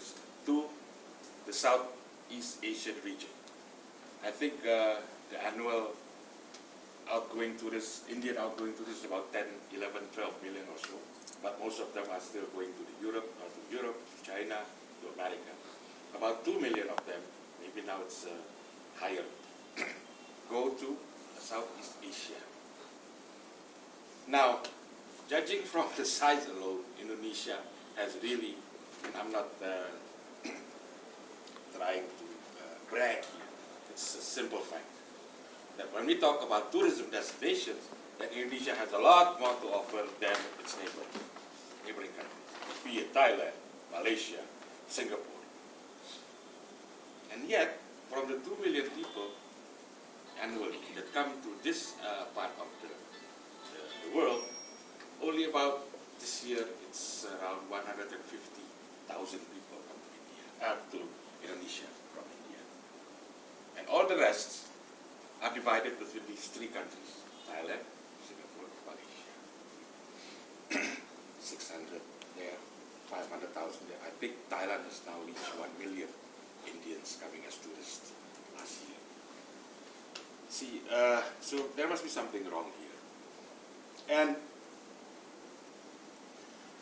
tourists to the Southeast Asian region. I think the annual outgoing tourists, Indian outgoing tourists, about 10, 11, 12 million or so. But most of them are still going to Europe, to China, to America. About 2 million of them, maybe now it's higher, go to Southeast Asia. Now, judging from the size alone, Indonesia has really, and I'm not trying to brag here, it's a simple fact, that when we talk about tourism destinations, that Indonesia has a lot more to offer than its neighboring countries, be it Thailand, Malaysia, Singapore. And yet, from the 2 million people annually that come to this part of the world, only about this year it's around 150,000 people come to Indonesia from India. And all the rest are divided between these three countries, Thailand, Singapore, Malaysia. 600 there, 500,000 there. I think Thailand has now reached 1 million Indians coming as tourists last year. See, so there must be something wrong here. And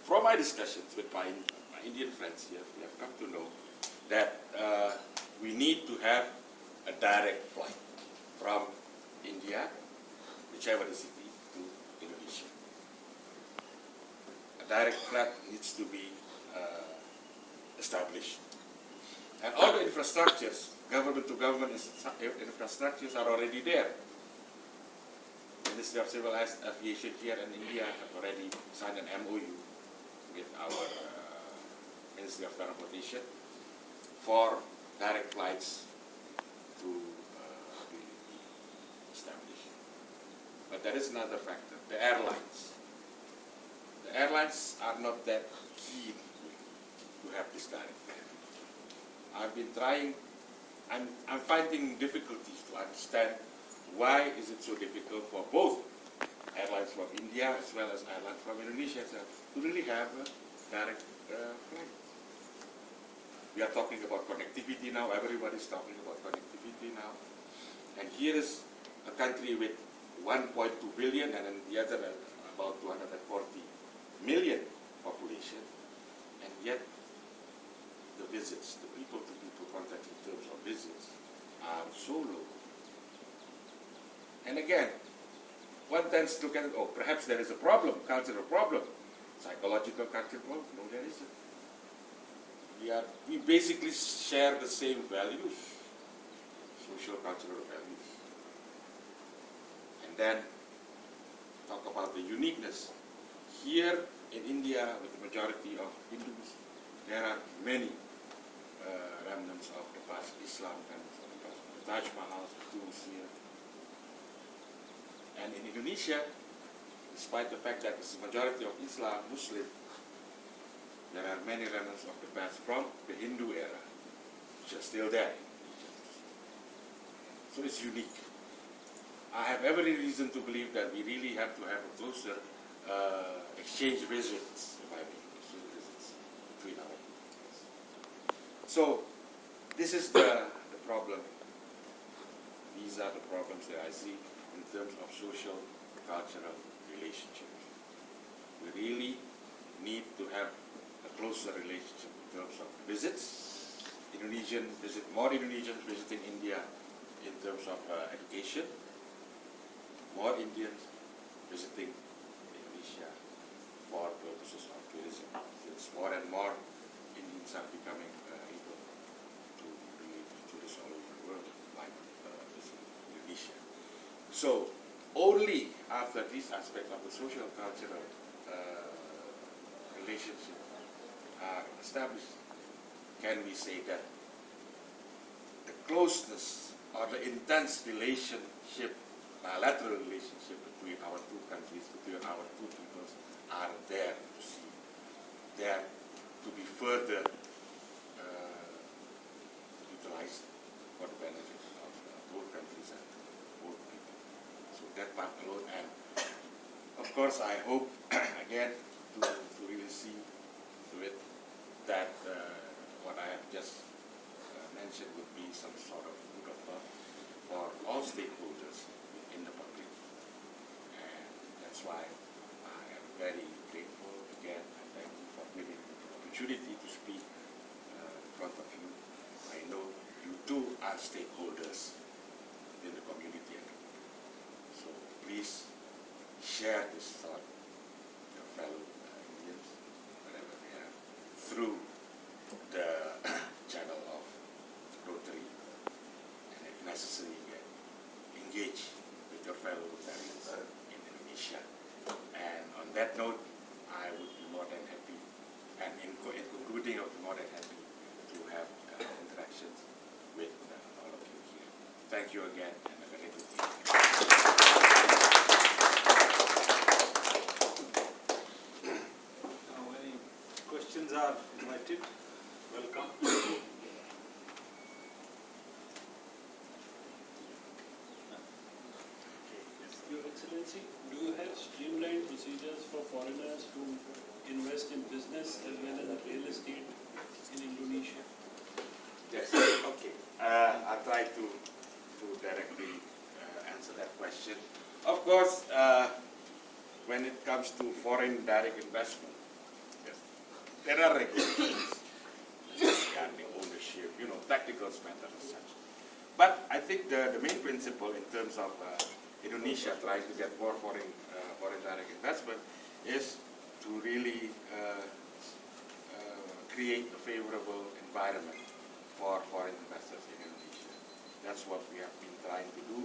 from my discussions with my Indian friends here, we have come to know that we need to have a direct flight from India, whichever the city, to Indonesia. A direct flight needs to be established. And all the infrastructures, government-to-government infrastructures are already there. The Ministry of Civil Aviation here in India have already signed an MOU with our Ministry of Transportation for direct flights to be established. But there is another factor, the airlines. The airlines are not that keen to have this direct flight. I've been trying, I'm finding difficulties to understand why is it so difficult for both airlines from India as well as airlines from Indonesia to really have a direct flight. We are talking about connectivity now, everybody's talking about connectivity now. And here is a country with 1.2 billion and then the other about 240 million population, and yet the visits, the people-to-people contact in terms of visits are so low. And again, one tends to look at it, oh, perhaps there is a problem, cultural problem, psychological cultural problem. No, there isn't. We basically share the same values, social, cultural values. And then talk about the uniqueness. Here in India, with the majority of Hindus, there are many remnants of the past, Islam remnants of the past, the Taj Mahal, the tombs here. And in Indonesia, despite the fact that it's the majority of Islam, Muslim, there are many remnants of the past from the Hindu era, which are still there. So it's unique. I have every reason to believe that we really have to have a closer exchange visits, if I may, exchange visits between our peoples. So this is the problem. These are the problems that I see in terms of social, cultural relationships. We really need to have a closer relationship in terms of visits. More Indonesians visiting India in terms of education. More Indians visiting Indonesia for purposes of tourism. Since more and more Indians are becoming able to relate to tourists all over the world by visiting Indonesia. So only after this aspect of the social cultural relationship are established can we say that the closeness or the intense relationship, bilateral relationship between our two countries, between our two peoples are there to see, there to be further utilized for the benefit of both countries and both people. So that part alone, and of course I hope again to really see to it that what interaction would be some sort of food of thought for all stakeholders in the public. And that's why I am very grateful again, and thank you for giving me the opportunity to speak in front of you. I know you too are stakeholders in the community and the people. So please share this thought with your fellow Indians, wherever they are, through the channel of Rotary, and if necessary, engage with your fellow Rotarians in Indonesia. And on that note, I would be more than happy, and in concluding, I would be more than happy to have interactions with all of you here. Thank you again, and a very good evening. Now, any questions are invited. Welcome. Your Excellency, do you have streamlined procedures for foreigners to invest in business as well as real estate in Indonesia? Yes, okay. I'll try to directly answer that question. Of course, when it comes to foreign direct investment, yes, there are regulations regarding ownership, technical matters and such. But I think the main principle in terms of Indonesia trying to get more foreign direct investment is to really create a favorable environment for foreign investors in Indonesia. That's what we have been trying to do.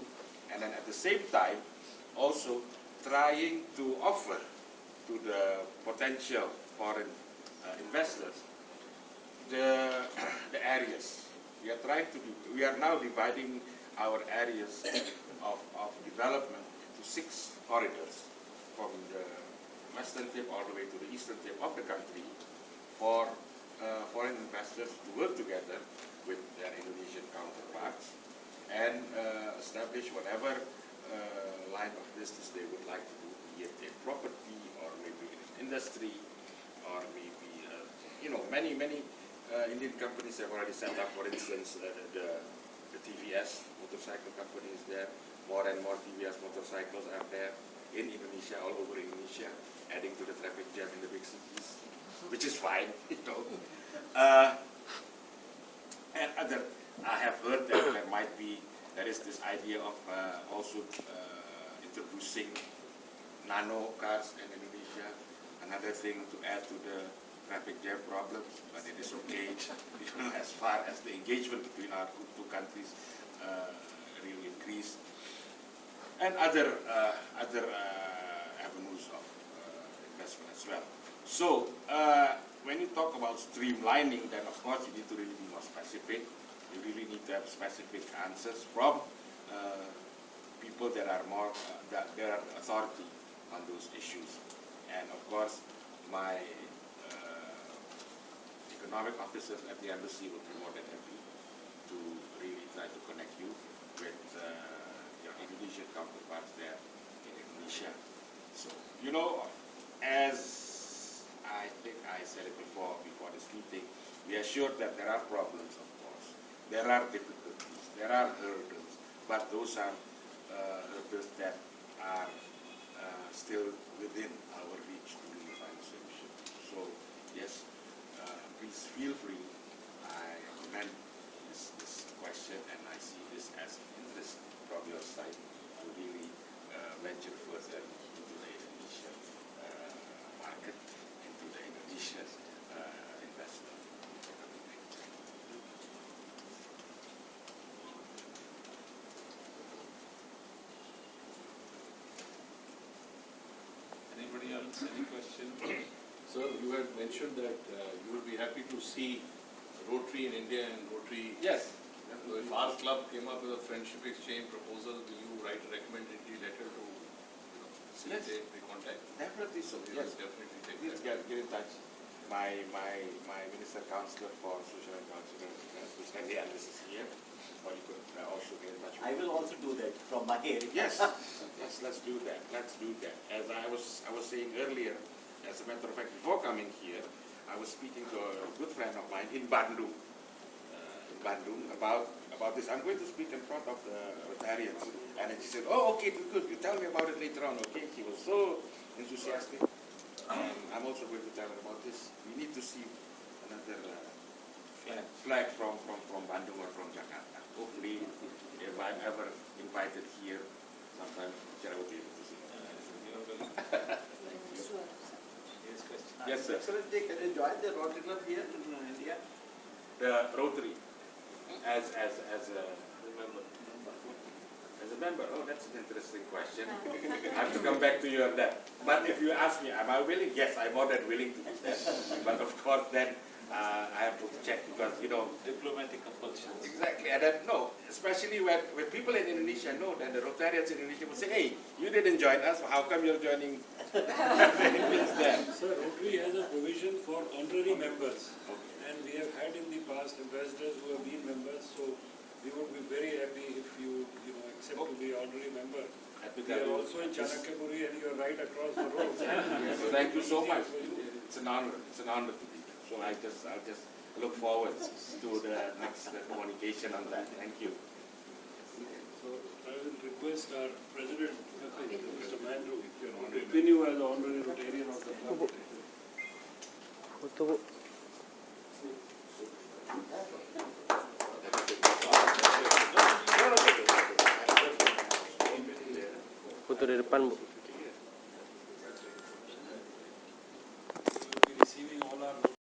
And then at the same time, also trying to offer to the potential foreign investors the areas. We are now dividing our areas of development into 6 corridors from the western tip all the way to the eastern tip of the country for foreign investors to work together with their Indonesian counterparts and establish whatever line of business they would like to do, be it in property or maybe in industry or maybe, many Indian companies have already set up. For instance, the TVS motorcycle company is there. More and more TVS motorcycles are there in Indonesia, all over Indonesia, adding to the traffic jam in the big cities, which is fine, And I have heard that there is this idea of also introducing nano cars in Indonesia, another thing to add to the traffic jam problems, but it is okay, as far as the engagement between our two countries really increase, and other avenues of investment as well. So when you talk about streamlining, then of course you need to really be more specific. You really need to have specific answers from people that are more that are authority on those issues. And of course, my economic officers at the embassy will be more than happy to really try to connect you with your Indonesian counterparts there in Indonesia. So, as I think I said it before this meeting, we are sure that there are problems, of course. There are difficulties, there are hurdles, but those are hurdles that are still within our reach to really find a solution. So, yes, please feel free. I commend this question, and I see this as an interest from your side to really venture further into the Indonesian market, into the Indonesian investment community. Anybody else? Any question? Sir, you had mentioned that you would be happy to see Rotary in India and Rotary. Yes. So if our club came up with a friendship exchange proposal, will you write a recommendatory letter to facilitate the contact? Definitely so. We Yes. will definitely take Please that. get in touch. My Minister Counselor for Social and Cultural Affairs, who's Henry Anders, is here, or you could also get in touch with I will also do that from my area. Yes, yes, let's do that. Let's do that. As I was saying earlier, as a matter of fact, before coming here, I was speaking to a good friend of mine in Bandung, in Bandung about this. I'm going to speak in front of the Rotarians. And then she said, oh, okay, good. You tell me about it later on, okay? She was so enthusiastic. And I'm also going to tell her about this. We need to see another flag from Bandung or from Jakarta. Hopefully, if I'm ever invited here, sometime I will be able to see. Yes, sir. Excellency, can you join the Rotary Club here in India? The Rotary, as a member. Oh, that's an interesting question. I have to come back to you on that. But if you ask me, am I willing? Yes, I'm more than willing to do that. But of course, then I have to check because, you know, Diplomatic compulsions. exactly. And then, no, especially when people in Indonesia know that the Rotarians in Indonesia will say, hey, you didn't join us, how come you're joining them? Sir, Rotary has a provision for honorary members. Okay. And we have had in the past ambassadors who have been members, so we would be very happy if you accept to be honorary member. We are also in Chanakyapuri and you are right across the road. So thank you so much. It's an honor. It's an honor to be here. So I'll just look forward to the next communication on that. Thank you. So I will request our president, Mr. Mandru, to continue as the honorary Rotarian of the club. Foto di depan, Bu.